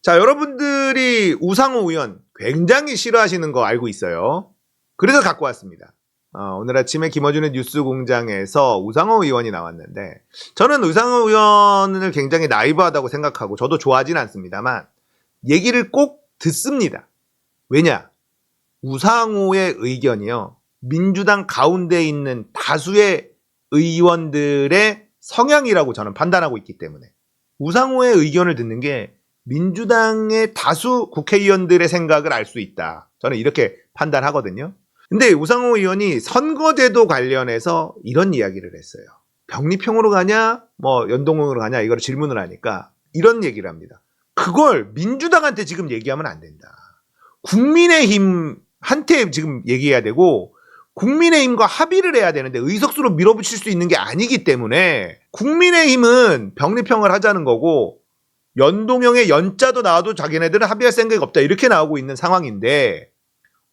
자, 여러분들이 우상호 의원 굉장히 싫어하시는 거 알고 있어요. 그래서 갖고 왔습니다. 오늘 아침에 김어준의 뉴스공장에서 우상호 의원이 나왔는데, 저는 우상호 의원을 굉장히 나이브하다고 생각하고 저도 좋아하진 않습니다만 얘기를 꼭 듣습니다. 왜냐? 우상호의 의견이요, 민주당 가운데 있는 다수의 의원들의 성향이라고 저는 판단하고 있기 때문에 우상호의 의견을 듣는 게 민주당의 다수 국회의원들의 생각을 알 수 있다, 저는 이렇게 판단하거든요. 근데 우상호 의원이 선거제도 관련해서 이런 이야기를 했어요. 병리평으로 가냐 연동형으로 가냐, 이걸 질문을 하니까 이런 얘기를 합니다. 그걸 민주당한테 지금 얘기하면 안 된다. 국민의힘한테 지금 얘기해야 되고 국민의힘과 합의를 해야 되는데 의석수로 밀어붙일 수 있는 게 아니기 때문에 국민의힘은 병리평을 하자는 거고 연동형의 연자도 나와도 자기네들은 합의할 생각이 없다, 이렇게 나오고 있는 상황인데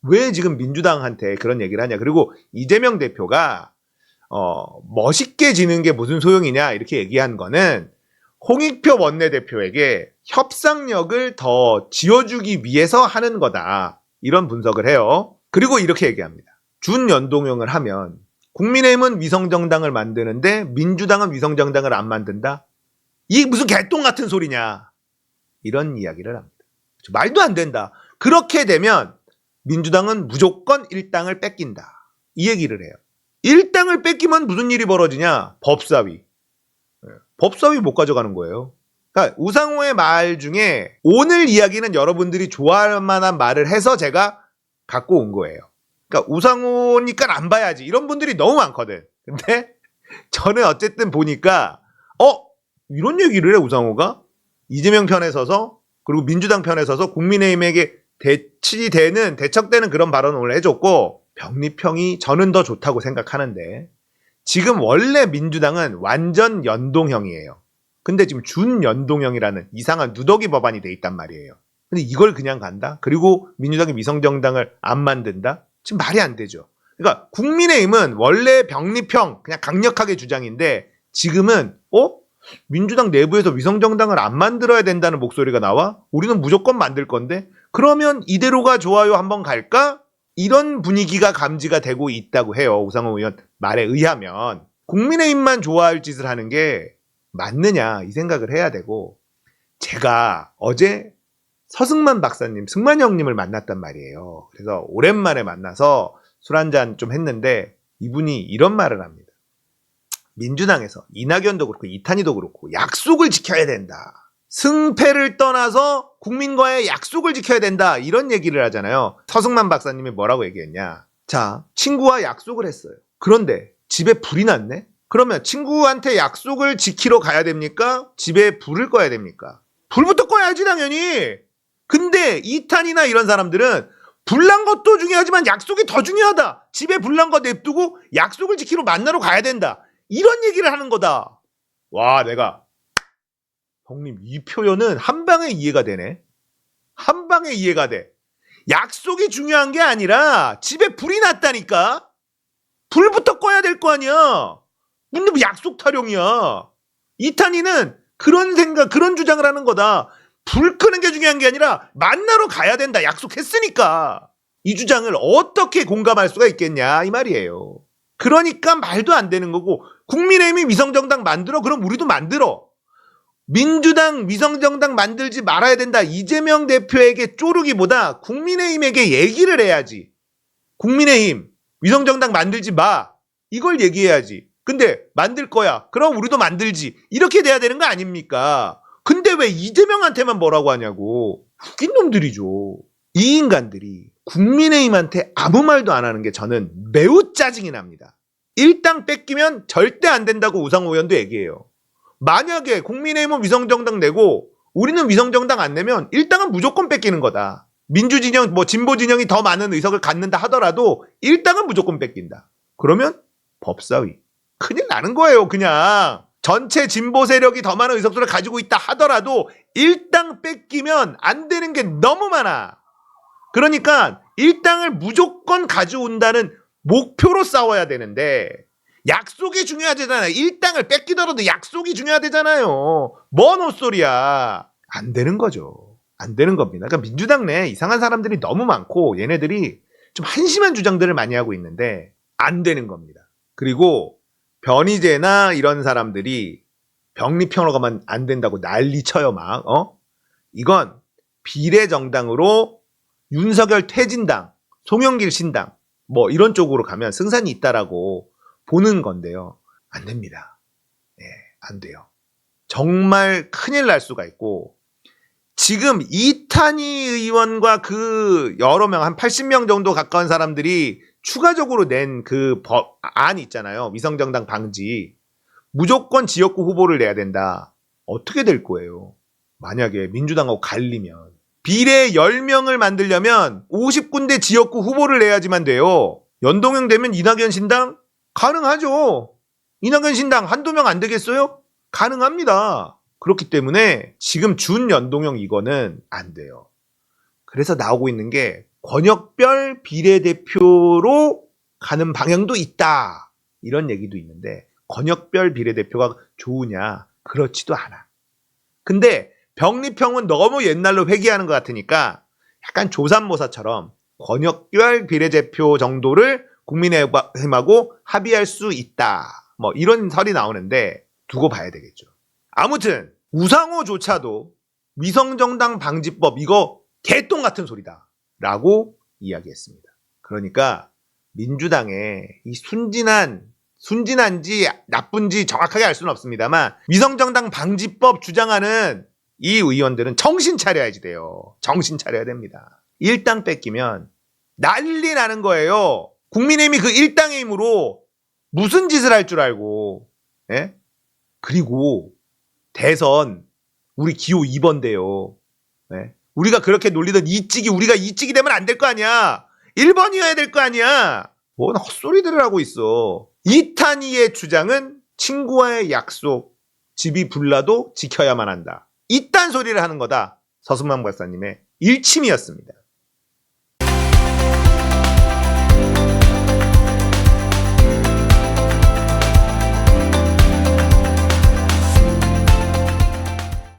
왜 지금 민주당한테 그런 얘기를 하냐. 그리고 이재명 대표가 멋있게 지는 게 무슨 소용이냐 이렇게 얘기한 거는 홍익표 원내대표에게 협상력을 더 지어주기 위해서 하는 거다, 이런 분석을 해요. 그리고 이렇게 얘기합니다. 준연동형을 하면 국민의힘은 위성정당을 만드는데 민주당은 위성정당을 안 만든다? 이게 무슨 개똥 같은 소리냐, 이런 이야기를 합니다. 말도 안 된다. 그렇게 되면 민주당은 무조건 일당을 뺏긴다, 이 얘기를 해요. 일당을 뺏기면 무슨 일이 벌어지냐? 법사위. 법사위 못 가져가는 거예요. 그러니까 우상호의 말 중에 오늘 이야기는 여러분들이 좋아할 만한 말을 해서 제가 갖고 온 거예요. 그러니까 우상호니까 안 봐야지, 이런 분들이 너무 많거든. 근데 저는 어쨌든 보니까 이런 얘기를 해 우상호가. 이재명 편에 서서, 그리고 민주당 편에 서서 국민의힘에게 대척되는 그런 발언을 오늘 해줬고, 병리평이 저는 더 좋다고 생각하는데 지금 원래 민주당은 완전 연동형이에요. 근데 지금 준연동형이라는 이상한 누더기 법안이 돼 있단 말이에요. 근데 이걸 그냥 간다? 그리고 민주당이 위성정당을 안 만든다? 지금 말이 안 되죠. 그러니까 국민의힘은 원래 병리평 그냥 강력하게 주장인데 지금은 민주당 내부에서 위성정당을 안 만들어야 된다는 목소리가 나와? 우리는 무조건 만들 건데 그러면 이대로가 좋아요, 한번 갈까? 이런 분위기가 감지가 되고 있다고 해요. 우상호 의원 말에 의하면. 국민의힘만 좋아할 짓을 하는 게 맞느냐, 이 생각을 해야 되고, 제가 어제 서승만 박사님, 승만 형님을 만났단 말이에요. 그래서 오랜만에 만나서 술 한잔 좀 했는데 이분이 이런 말을 합니다. 민주당에서 이낙연도 그렇고 이탄희도 그렇고 약속을 지켜야 된다. 승패를 떠나서 국민과의 약속을 지켜야 된다, 이런 얘기를 하잖아요. 서승만 박사님이 뭐라고 얘기했냐. 자, 친구와 약속을 했어요. 그런데 집에 불이 났네? 그러면 친구한테 약속을 지키러 가야 됩니까? 집에 불을 꺼야 됩니까? 불부터 꺼야지 당연히. 근데 이탄이나 이런 사람들은 불난 것도 중요하지만 약속이 더 중요하다, 집에 불난 거 냅두고 약속을 지키러 만나러 가야 된다, 이런 얘기를 하는 거다. 와, 내가 형님 이 표현은 한 방에 이해가 되네. 한 방에 이해가 돼. 약속이 중요한 게 아니라 집에 불이 났다니까. 불부터 꺼야 될 거 아니야. 근데 뭐 약속 타령이야. 이탄이는 그런 주장을 하는 거다. 불 끄는 게 중요한 게 아니라 만나러 가야 된다, 약속했으니까. 이 주장을 어떻게 공감할 수가 있겠냐, 이 말이에요. 그러니까 말도 안 되는 거고, 국민의힘이 위성정당 만들어? 그럼 우리도 만들어. 민주당 위성정당 만들지 말아야 된다, 이재명 대표에게 쪼르기보다 국민의힘에게 얘기를 해야지. 국민의힘 위성정당 만들지 마, 이걸 얘기해야지. 근데 만들 거야, 그럼 우리도 만들지, 이렇게 돼야 되는 거 아닙니까? 근데 왜 이재명한테만 뭐라고 하냐고. 웃긴 놈들이죠. 이 인간들이 국민의힘한테 아무 말도 안 하는 게 저는 매우 짜증이 납니다. 일당 뺏기면 절대 안 된다고 우상호 의원도 얘기해요. 만약에 국민의힘은 위성정당 내고 우리는 위성정당 안 내면 일당은 무조건 뺏기는 거다. 민주진영, 진보진영이 더 많은 의석을 갖는다 하더라도 일당은 무조건 뺏긴다. 그러면 법사위. 큰일 나는 거예요, 그냥. 전체 진보 세력이 더 많은 의석수를 가지고 있다 하더라도 일당 뺏기면 안 되는 게 너무 많아. 그러니까 일당을 무조건 가져온다는 목표로 싸워야 되는데 약속이 중요하잖아요. 일당을 뺏기더라도 약속이 중요하대잖아요. 뭔 헛소리야. 안 되는 거죠. 안 되는 겁니다. 그러니까 민주당 내에 이상한 사람들이 너무 많고 얘네들이 좀 한심한 주장들을 많이 하고 있는데 안 되는 겁니다. 그리고 변희재나 이런 사람들이 병리평으로 가면 안 된다고 난리 쳐요 막. 이건 비례정당으로 윤석열 퇴진당, 송영길 신당 뭐 이런 쪽으로 가면 승산이 있다라고 보는 건데요. 안 됩니다. 네, 안 돼요. 정말 큰일 날 수가 있고 지금 이탄희 의원과 그 여러 명, 한 80명 정도 가까운 사람들이 추가적으로 낸 그 안 있잖아요. 위성정당 방지. 무조건 지역구 후보를 내야 된다. 어떻게 될 거예요? 만약에 민주당하고 갈리면. 비례 10명을 만들려면 50군데 지역구 후보를 내야지만 돼요. 연동형 되면 이낙연 신당? 가능하죠. 이낙연 신당 한두 명 안 되겠어요? 가능합니다. 그렇기 때문에 지금 준연동형 이거는 안 돼요. 그래서 나오고 있는 게 권역별 비례대표로 가는 방향도 있다. 이런 얘기도 있는데 권역별 비례대표가 좋으냐? 그렇지도 않아. 근데 병리평은 너무 옛날로 회귀하는 것 같으니까 약간 조삼모사처럼 권역별 비례대표 정도를 국민의힘하고 합의할 수 있다. 뭐 이런 설이 나오는데 두고 봐야 되겠죠. 아무튼 우상호조차도 위성정당 방지법 이거 개똥 같은 소리다 라고 이야기했습니다. 그러니까 민주당의 이 순진한지 나쁜지 정확하게 알 수는 없습니다만 위성정당 방지법 주장하는 이 의원들은 정신 차려야지 돼요. 정신 차려야 됩니다. 일당 뺏기면 난리 나는 거예요. 국민의힘이 그 일당의 힘으로 무슨 짓을 할 줄 알고. 예? 그리고 대선 우리 기호 2번대요. 네? 우리가 그렇게 놀리던 우리가 이찍이 되면 안 될 거 아니야. 1번이어야 될 거 아니야. 뭔 헛소리들을 하고 있어. 이탄희의 주장은 친구와의 약속, 집이 불나도 지켜야만 한다. 이딴 소리를 하는 거다. 서승만 박사님의 일침이었습니다.